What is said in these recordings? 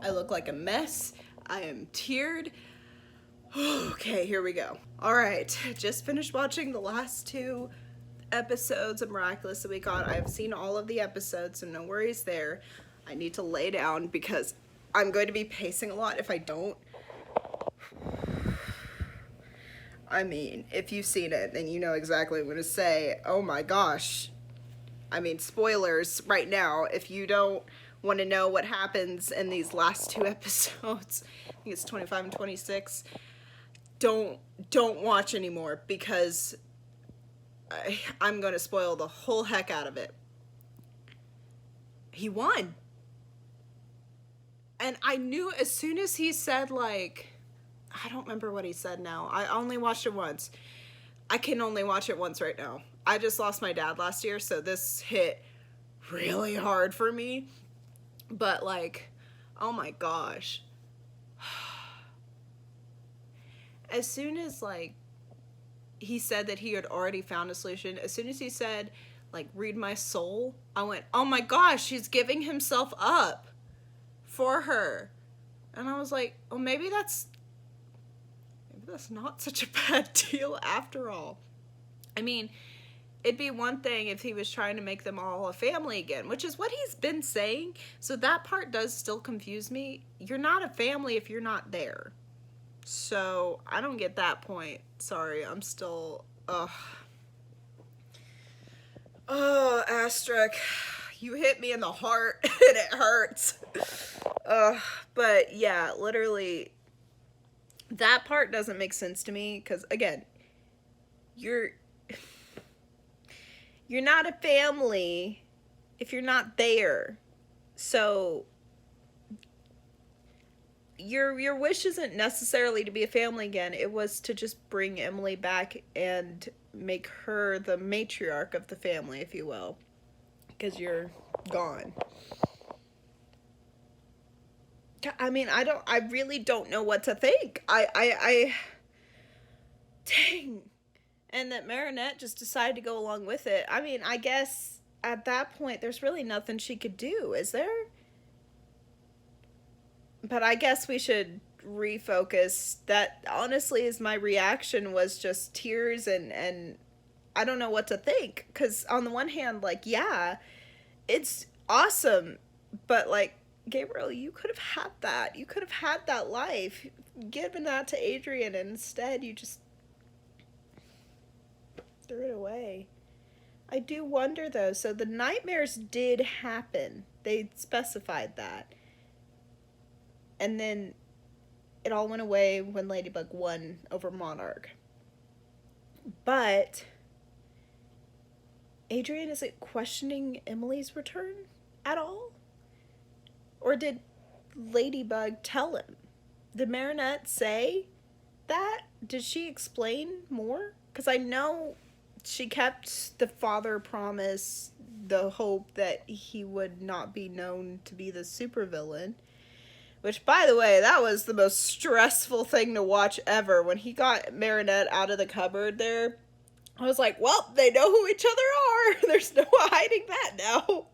I look like a mess. I am teared. Okay, here we go. All right, just finished watching the last 2 episodes of Miraculous that we got. I've seen all of the episodes, so no worries there. I need to lay down because I'm going to be pacing a lot if I don't. I mean, if you've seen it, then you know exactly what I'm going to say. Oh my gosh. I mean, spoilers right now. If you don't want to know what happens in these last 2 episodes, I think it's 25 and 26, don't watch anymore because I'm going to spoil the whole heck out of it. He won. And I knew as soon as he said, like, I don't remember what he said now. I only watched it once. I can only watch it once right now. I just lost my dad last year, so this hit really hard for me. But, like, oh my gosh. As soon as, like, he said that he had already found a solution, as soon as he said, like, read my soul, I went, oh my gosh, he's giving himself up for her. And I was like, oh, maybe that's not such a bad deal after all. I mean, it'd be one thing if he was trying to make them all a family again, which is what he's been saying. So that part does still confuse me. You're not a family if you're not there. So I don't get that point. Sorry, I'm still, Astric, you hit me in the heart and it hurts. But yeah, literally, that part doesn't make sense to me because, again, you're not a family if you're not there. So your wish isn't necessarily to be a family again. It was to just bring Emily back and make her the matriarch of the family, if you will, because you're gone. I mean, I really don't know what to think. Dang. And that Marinette just decided to go along with it. I mean, I guess at that point, there's really nothing she could do, is there? But I guess we should refocus. That honestly is my reaction, was just tears and I don't know what to think. Because on the one hand, like, yeah, it's awesome. But, like, Gabriel, you could have had that. You could have had that life. Given that to Adrian, and instead you just threw it away. I do wonder, though. So the nightmares did happen. They specified that. And then it all went away when Ladybug won over Monarch. But Adrian isn't questioning Emily's return at all? Or did Ladybug tell him? Did Marinette say that? Did she explain more? Because I know she kept the father promise, the hope that he would not be known to be the supervillain. Which, by the way, that was the most stressful thing to watch ever. When he got Marinette out of the cupboard there, I was like, well, they know who each other are. There's no hiding that now.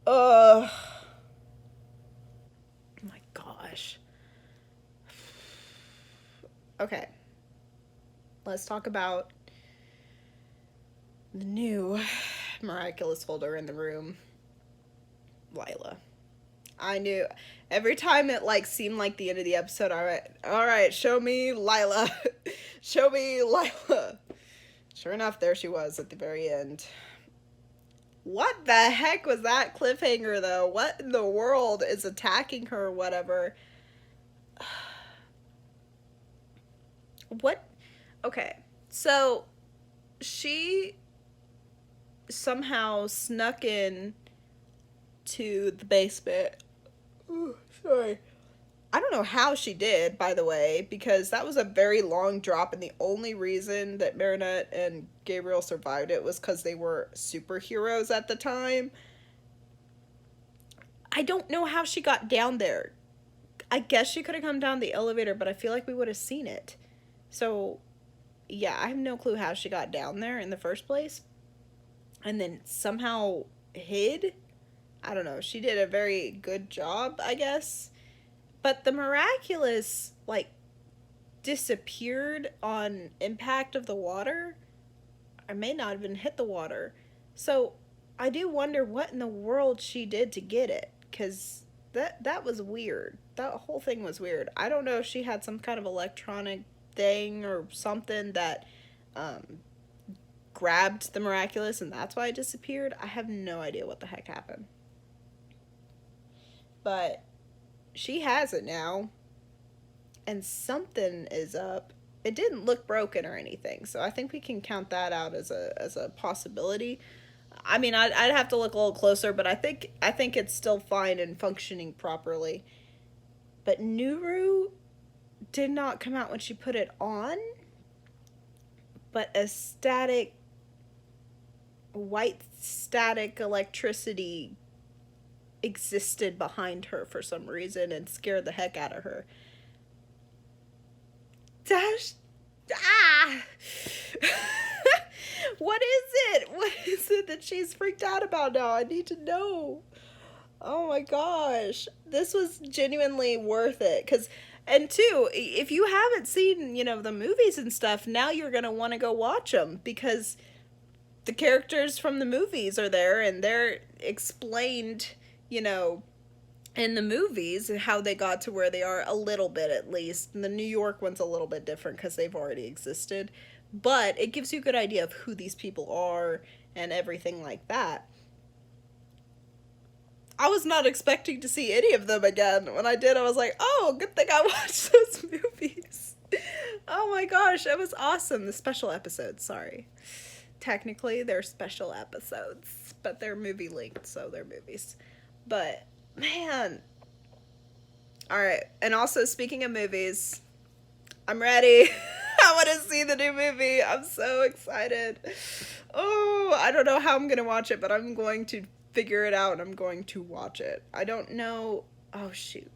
Oh my gosh. Okay. Let's talk about the new miraculous holder in the room, Lila. I knew every time it like seemed like the end of the episode, all right, show me Lila. Show me Lila. Sure enough, there she was at the very end. What the heck was that cliffhanger, though? What in the world is attacking her or whatever? What? Okay, so she somehow snuck in to the basement. Ooh, sorry. I don't know how she did, by the way, because that was a very long drop, and the only reason that Marinette and Gabriel survived it was because they were superheroes at the time. I don't know how she got down there. I guess she could have come down the elevator, but I feel like we would have seen it. So, yeah, I have no clue how she got down there in the first place. And then somehow hid. I don't know. She did a very good job, I guess. But the miraculous, like, disappeared on impact of the water. I may not even hit the water. So I do wonder what in the world she did to get it, because that was weird. That whole thing was weird. I don't know if she had some kind of electronic thing or something that grabbed the miraculous and that's why it disappeared. I have no idea what the heck happened. But she has it now, and something is up. It didn't look broken or anything, so I think we can count that out as a possibility. I mean, I'd have to look a little closer, but I think it's still fine and functioning properly. But Nuru did not come out when she put it on, but a static, white static electricity existed behind her for some reason and scared the heck out of her. Dash. Ah! What is it? What is it that she's freaked out about now? I need to know. Oh my gosh. This was genuinely worth it. And two, if you haven't seen, the movies and stuff, now you're going to want to go watch them because the characters from the movies are there and they're explained, in the movies how they got to where they are a little bit at least. And the New York one's a little bit different because they've already existed. But it gives you a good idea of who these people are and everything like that. I was not expecting to see any of them again. When I did, I was like, oh, good thing I watched those movies. Oh my gosh, it was awesome. The special episodes, sorry. Technically, they're special episodes, but they're movie linked, so they're movies. But, man. Alright, and also, speaking of movies, I'm ready. I want to see the new movie. I'm so excited. Oh, I don't know how I'm going to watch it, but I'm going to figure it out and I'm going to watch it. I don't know. Oh, shoot.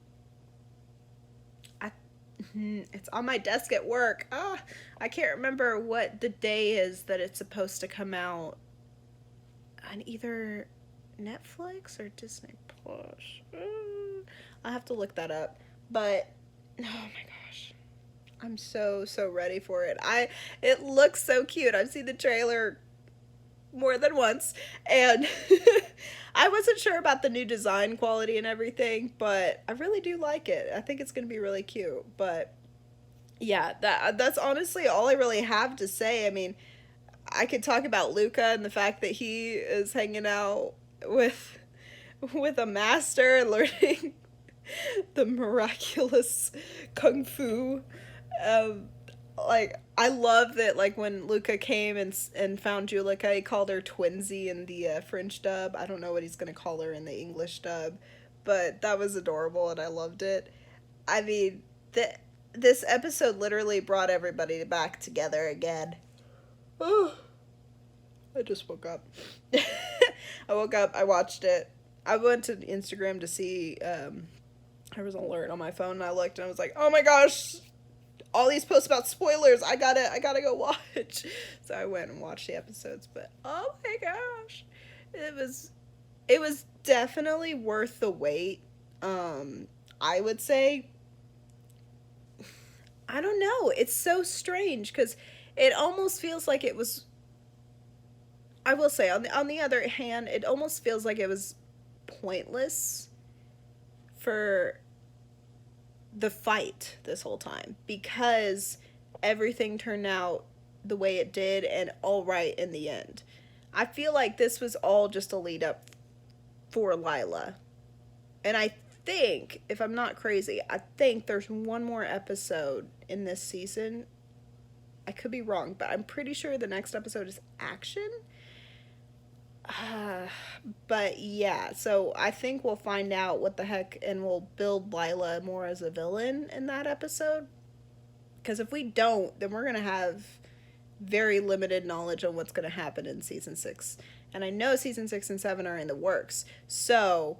It's on my desk at work. I can't remember what the day is that it's supposed to come out on either Netflix or Disney Plus. I'll have to look that up. But, oh my gosh. I'm so ready for it. It looks so cute. I've seen the trailer more than once, and I wasn't sure about the new design quality and everything, but I really do like it. I think it's going to be really cute. But yeah, that's honestly all I really have to say. I mean, I could talk about Luca and the fact that he is hanging out with a master and learning the miraculous kung fu. I love that, like, when Luca came and found Julika, he called her Twinsy in the French dub. I don't know what he's gonna call her in the English dub, but that was adorable and I loved it. I mean, this episode literally brought everybody back together again. Oh, I just woke up. I woke up, I watched it. I went to Instagram to see, there was an alert on my phone and I looked and I was like, oh my gosh, all these posts about spoilers, I gotta go watch. So I went and watched the episodes, but oh my gosh, it was definitely worth the wait. I would say, I don't know, it's so strange because it almost feels like it was, I will say, on the other hand, it almost feels like it was pointless for the fight this whole time because everything turned out the way it did and all right in the end. I feel like this was all just a lead up for Lila. And I think, if I'm not crazy, I think there's one more episode in this season. I could be wrong, but I'm pretty sure the next episode is action. But yeah, so I think we'll find out what the heck, and we'll build Lila more as a villain in that episode. Because if we don't, then we're going to have very limited knowledge on what's going to happen in season 6. And I know season 6 and 7 are in the works. So,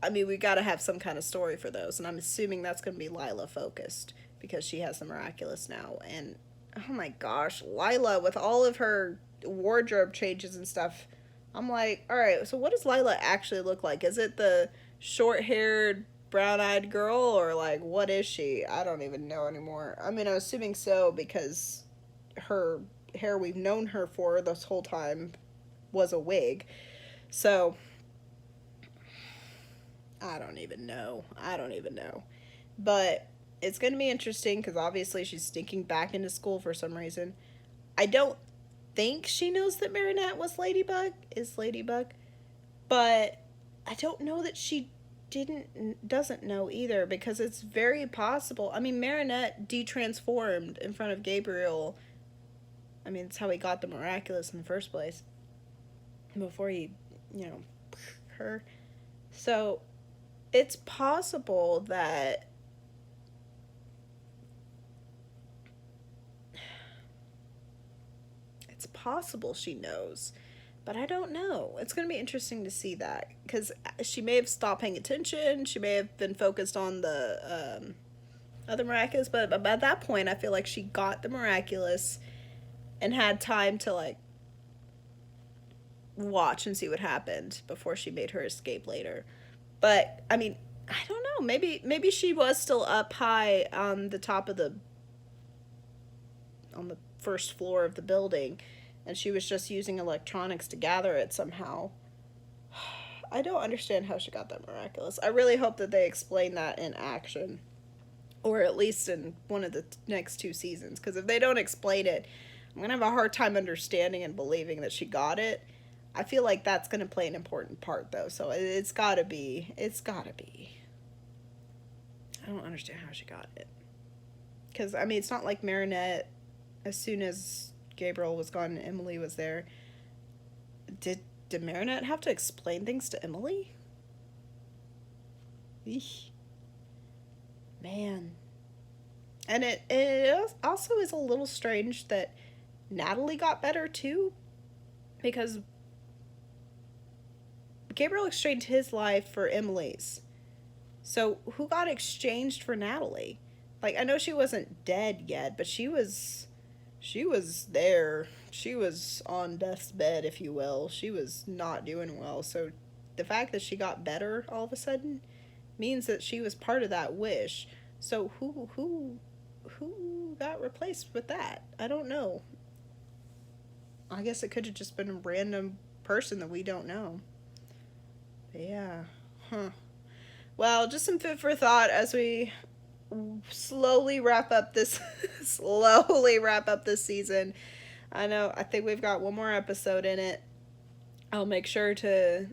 I mean, we got to have some kind of story for those. And I'm assuming that's going to be Lila focused because she has the miraculous now. And oh my gosh, Lila with all of her wardrobe changes and stuff, I'm like, all right, so what does Lila actually look like? Is it the short-haired brown-eyed girl, or like what is she? I don't even know anymore. I mean, I'm assuming so because her hair we've known her for this whole time was a wig. So I don't even know. I don't even know. But it's going to be interesting because obviously she's sneaking back into school for some reason. I don't think she knows that Marinette is Ladybug, but I don't know that she doesn't know either, because it's very possible. I mean, Marinette detransformed in front of Gabriel. I mean, it's how he got the miraculous in the first place. Before he, her. So, it's possible that she knows, but I don't know. It's going to be interesting to see that, because she may have stopped paying attention. She may have been focused on the other miraculous, but at that point, I feel like she got the miraculous and had time to like watch and see what happened before she made her escape later. But I mean, I don't know. Maybe she was still up high on the top of on the first floor of the building, and she was just using electronics to gather it somehow. I don't understand how she got that miraculous. I really hope that they explain that in action, or at least in one of the next 2 seasons, because if they don't explain it, I'm gonna have a hard time understanding and believing that she got it. I feel like that's gonna play an important part, though, so it's gotta be. I don't understand how she got it, because I mean, it's not like Marinette, as soon as Gabriel was gone and Emily was there, did Marinette have to explain things to Emily? Eesh. Man. And it also is a little strange that Natalie got better too, because Gabriel exchanged his life for Emily's. So who got exchanged for Natalie? Like, I know she wasn't dead yet, but she was there. She was on death's bed, if you will. She was not doing well. So the fact that she got better all of a sudden means that she was part of that wish. So who got replaced with that? I don't know. I guess it could have just been a random person that we don't know. But yeah. Well, just some food for thought as we slowly wrap up this season. I think we've got one more episode in it. I'll make sure to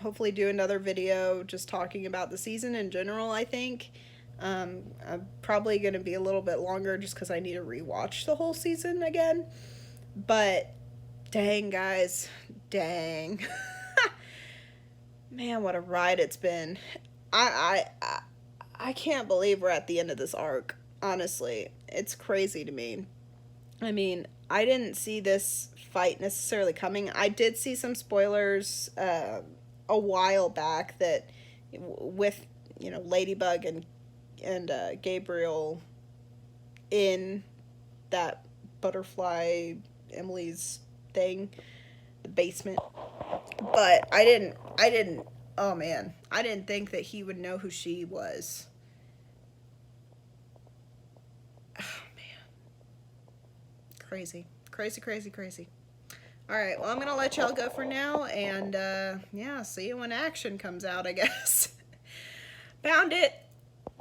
hopefully do another video just talking about the season in general, I think. I'm probably going to be a little bit longer just because I need to rewatch the whole season again. But dang, guys. Dang. Man, what a ride it's been. I can't believe we're at the end of this arc. Honestly, it's crazy to me. I mean, I didn't see this fight necessarily coming. I did see some spoilers a while back that with, Ladybug and Gabriel in that butterfly Emily's thing, the basement. But I didn't oh man, I didn't think that he would know who she was. Oh man. Crazy. Alright, well, I'm gonna let y'all go for now, and yeah, see you when action comes out, I guess. Found it!